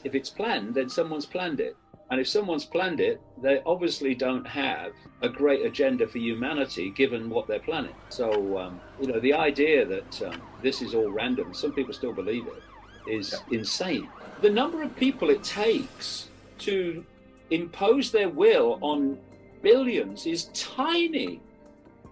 If it's planned, then someone's planned it. And if someone's planned it, they obviously don't have a great agenda for humanity, given what they're planning. So, the idea that this is all random, some people still believe it, is insane. The number of people it takes to impose their will on billions is tiny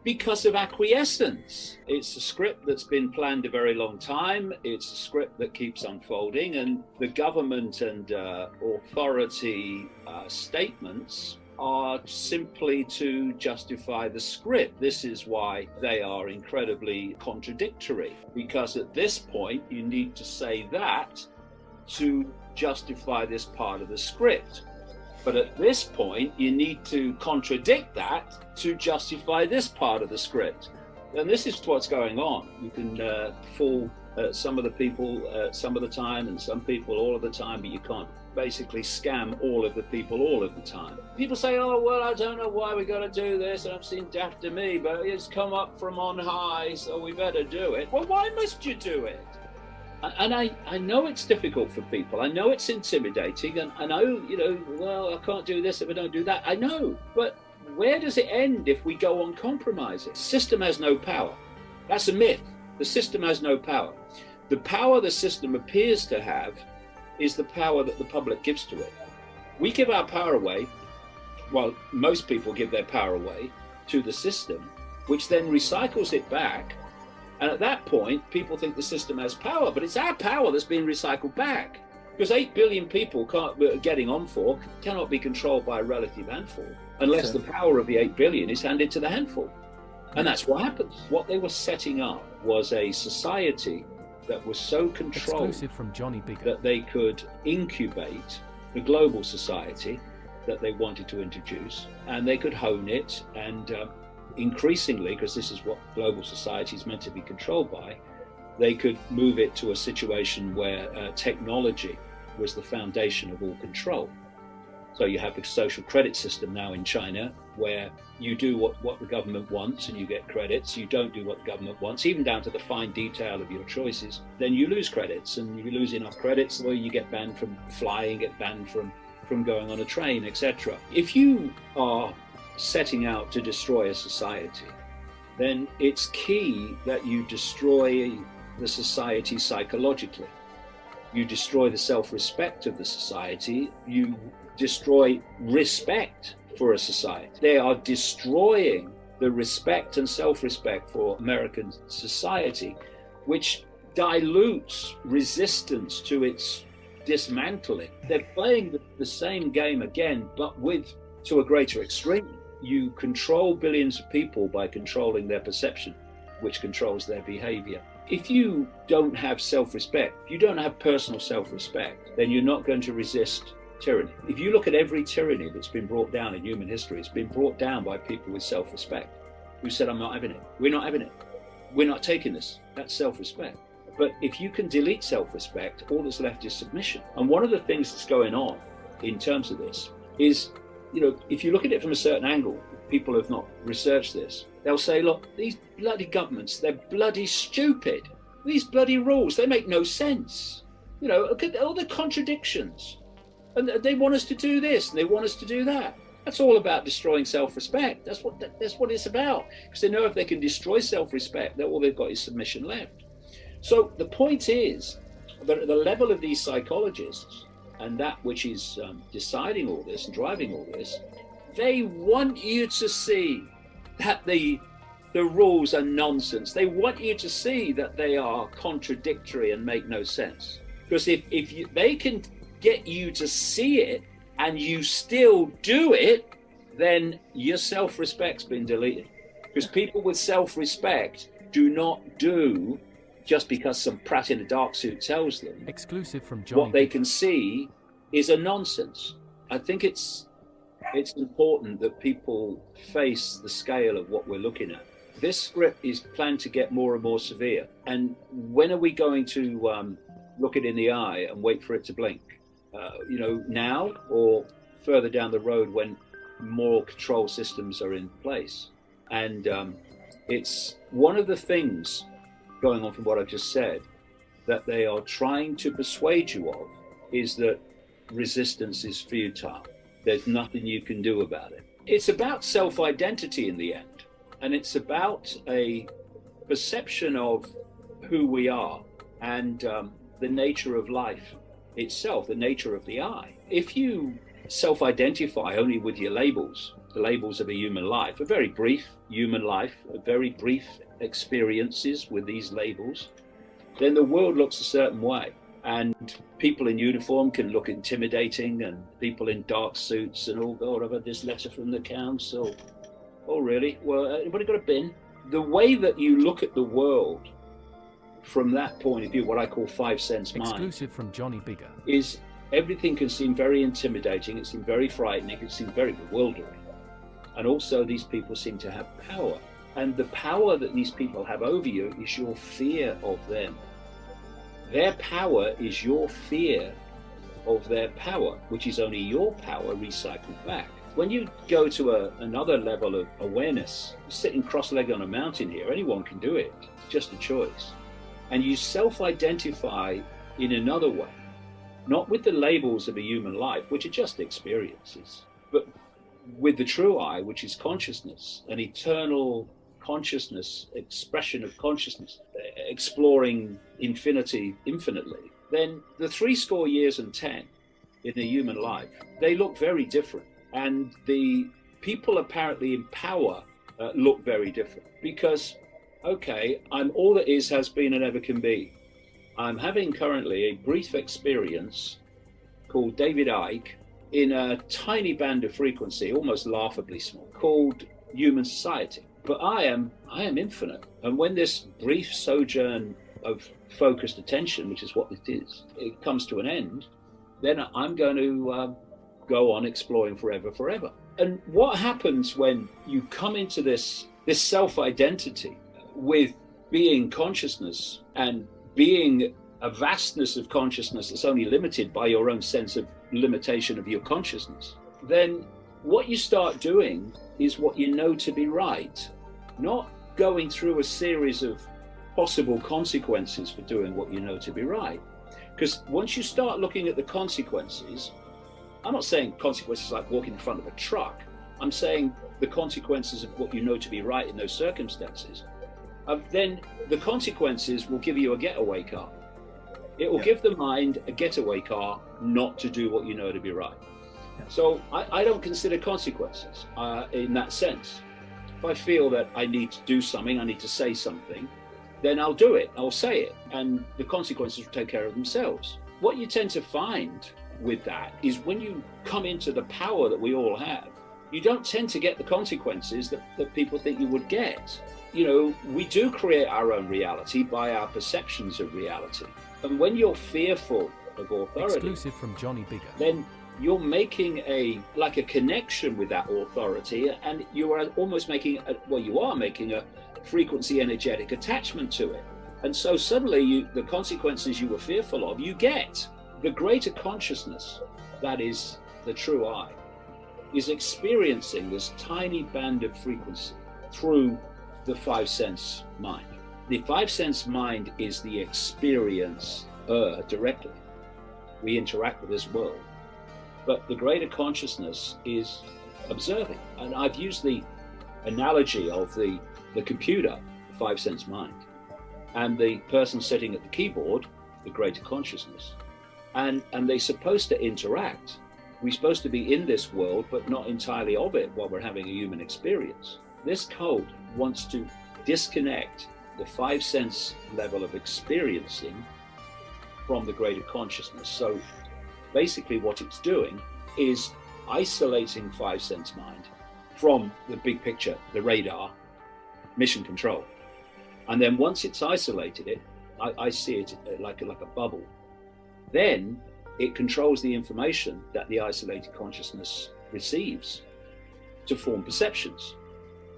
because of acquiescence. It's a script that's been planned a very long time. It's a script that keeps unfolding, and the government and authority statements are simply to justify the script. This is why they are incredibly contradictory, because at this point you need to say that to justify this part of the script. But at this point, you need to contradict that to justify this part of the script. And this is what's going on. You can fool some of the people some of the time and some people all of the time, but you can't basically scam all of the people all of the time. People say, oh, well, I don't know why we got to do this. And I've seen daft to me, but it's come up from on high, so we better do it. Well, why must you do it? And I know it's difficult for people. I know it's intimidating. And I know, well, I can't do this if I don't do that. I know. But where does it end if we go on compromising? The system has no power. That's a myth. The system has no power. The power the system appears to have is the power that the public gives to it. We give our power away. Well, most people give their power away to the system, which then recycles it back. And at that point, people think the system has power, but it's our power that's being recycled back. Because 8 billion people getting on for cannot be controlled by a relative handful unless the power of the 8 billion is handed to the handful. And that's what happens. What they were setting up was a society that was so controlled that they could incubate the global society that they wanted to introduce, and they could hone it and increasingly, because this is what global society is meant to be controlled by, they could move it to a situation where technology was the foundation of all control. So you have the social credit system now in China, where you do what the government wants and you get credits. You don't do what the government wants, even down to the fine detail of your choices, then you lose credits. And if you lose enough credits, well, you get banned from flying, get banned from going on a train, etc. If you are setting out to destroy a society, then it's key that you destroy the society psychologically. You destroy the self-respect of the society. You destroy respect for a society. They are destroying the respect and self-respect for American society, which dilutes resistance to its dismantling. They're playing the same game again, but to a greater extreme. You control billions of people by controlling their perception, which controls their behavior. If you don't have self-respect, you don't have personal self-respect, then you're not going to resist tyranny. If you look at every tyranny that's been brought down in human history, it's been brought down by people with self-respect who said, I'm not having it. We're not having it. We're not taking this. That's self-respect. But if you can delete self-respect, all that's left is submission. And one of the things that's going on in terms of this is, if you look at it from a certain angle, people have not researched this. They'll say, look, these bloody governments, they're bloody stupid. These bloody rules, they make no sense. Look at all the contradictions. And they want us to do this and they want us to do that. That's all about destroying self-respect. That's what it's about. Because they know if they can destroy self-respect, that all they've got is submission left. So the point is that at the level of these psychologists, and that which is deciding all this and driving all this, they want you to see that the rules are nonsense. They want you to see that they are contradictory and make no sense. Because if they can get you to see it and you still do it, then your self-respect's been deleted. Because people with self-respect do not do just because some prat in a dark suit tells them. Exclusive from Johnny. What they can see is a nonsense. I think it's important that people face the scale of what we're looking at. This script is planned to get more and more severe. And when are we going to look it in the eye and wait for it to blink? Now or further down the road when more control systems are in place? And it's one of the things going on from what I've just said that they are trying to persuade you of is that resistance is futile. There's nothing you can do about it. It's about self-identity in the end, and it's about a perception of who we are and the nature of life itself, the nature of the I. If you self-identify only with your labels, the labels of a human life, a very brief human life, a very brief experiences with these labels, then the world looks a certain way. And people in uniform can look intimidating, and people in dark suits and, oh God, I've had this letter from the council. Oh really? Well, anybody got a bin? The way that you look at the world from that point of view, what I call 5 sense mind, exclusive from Johnny Bigger, is everything can seem very intimidating, it seems very frightening, it seems very bewildering. And also these people seem to have power. And the power that these people have over you is your fear of them. Their power is your fear of their power, which is only your power recycled back. When you go to another level of awareness, sitting cross-legged on a mountain here, anyone can do it, it's just a choice. And you self-identify in another way, not with the labels of a human life, which are just experiences, but with the true I, which is consciousness, an eternal consciousness, expression of consciousness, exploring infinity infinitely, then the 70 years and 10 in a human life, they look very different. And the people apparently in power look very different, because, okay, I'm all that is, has been, and ever can be. I'm having currently a brief experience called David Icke in a tiny band of frequency, almost laughably small, called human society. But I am infinite. And when this brief sojourn of focused attention, which is what it is, it comes to an end, then I'm going to go on exploring forever. And what happens when you come into this self-identity with being consciousness and being a vastness of consciousness that's only limited by your own sense of limitation of your consciousness, then what you start doing is what you know to be right, not going through a series of possible consequences for doing what you know to be right. Because once you start looking at the consequences, I'm not saying consequences like walking in front of a truck, I'm saying the consequences of what you know to be right in those circumstances, then the consequences will give you a getaway car. It will give the mind a getaway car not to do what you know to be right. So I don't consider consequences in that sense. If I feel that I need to do something, I need to say something, then I'll do it, I'll say it, and the consequences will take care of themselves. What you tend to find with that is when you come into the power that we all have, you don't tend to get the consequences that people think you would get. You know, we do create our own reality by our perceptions of reality. And when you're fearful of authority, exclusive from Johnny Bigger, then you're making a connection with that authority, and you are almost making a frequency energetic attachment to it. And so suddenly the consequences you were fearful of, you get. The greater consciousness, that is the true I, is experiencing this tiny band of frequency through the 5 sense mind. The 5 sense mind is the experience directly. We interact with this world. But the greater consciousness is observing. And I've used the analogy of the computer, the 5 sense mind, and the person sitting at the keyboard, the greater consciousness. And they're supposed to interact. We're supposed to be in this world, but not entirely of it while we're having a human experience. This code wants to disconnect the 5 sense level of experiencing from the greater consciousness. So basically what it's doing is isolating 5 sense mind from the big picture, the radar, mission control. And then once it's isolated it, I see it like a bubble. Then it controls the information that the isolated consciousness receives to form perceptions.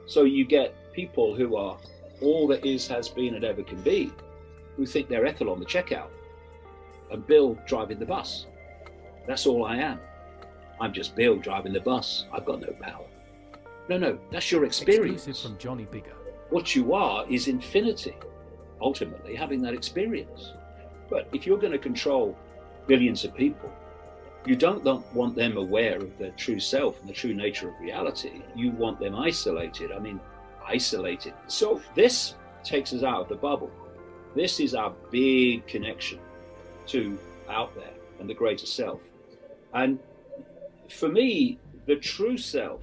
So you get people who are all that is, has been, and ever can be, who think they're Ethel on the checkout and Bill driving the bus. That's all I am. I'm just Bill driving the bus. I've got no power. No, that's your experience. Exclusive from Johnny Bigger. What you are is infinity, ultimately having that experience. But if you're going to control billions of people You don't want them aware of their true self and the true nature of reality. You want them isolated. I mean, isolated. So this takes us out of the bubble. This is our big connection to out there and the greater self. And for me, the true self,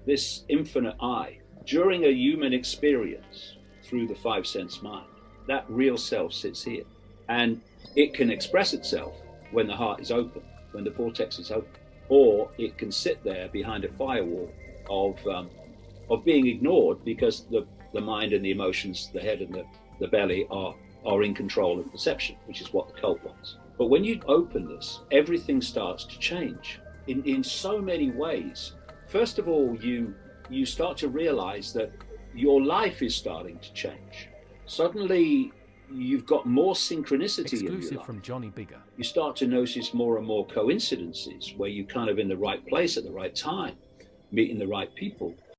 this infinite I, during a human experience through the five sense mind, that real self sits here. And it can express itself when the heart is open, when the vortex is open, or it can sit there behind a firewall of being ignored because the mind and the emotions, the head and the belly are in control of perception, which is what the cult wants. But when you open this, everything starts to change in so many ways. First of all, you start to realize that your life is starting to change. Suddenly, you've got more synchronicity in your Exclusive life. from Johnny Bigger. You start to notice more and more coincidences where you're kind of in the right place at the right time, meeting the right people.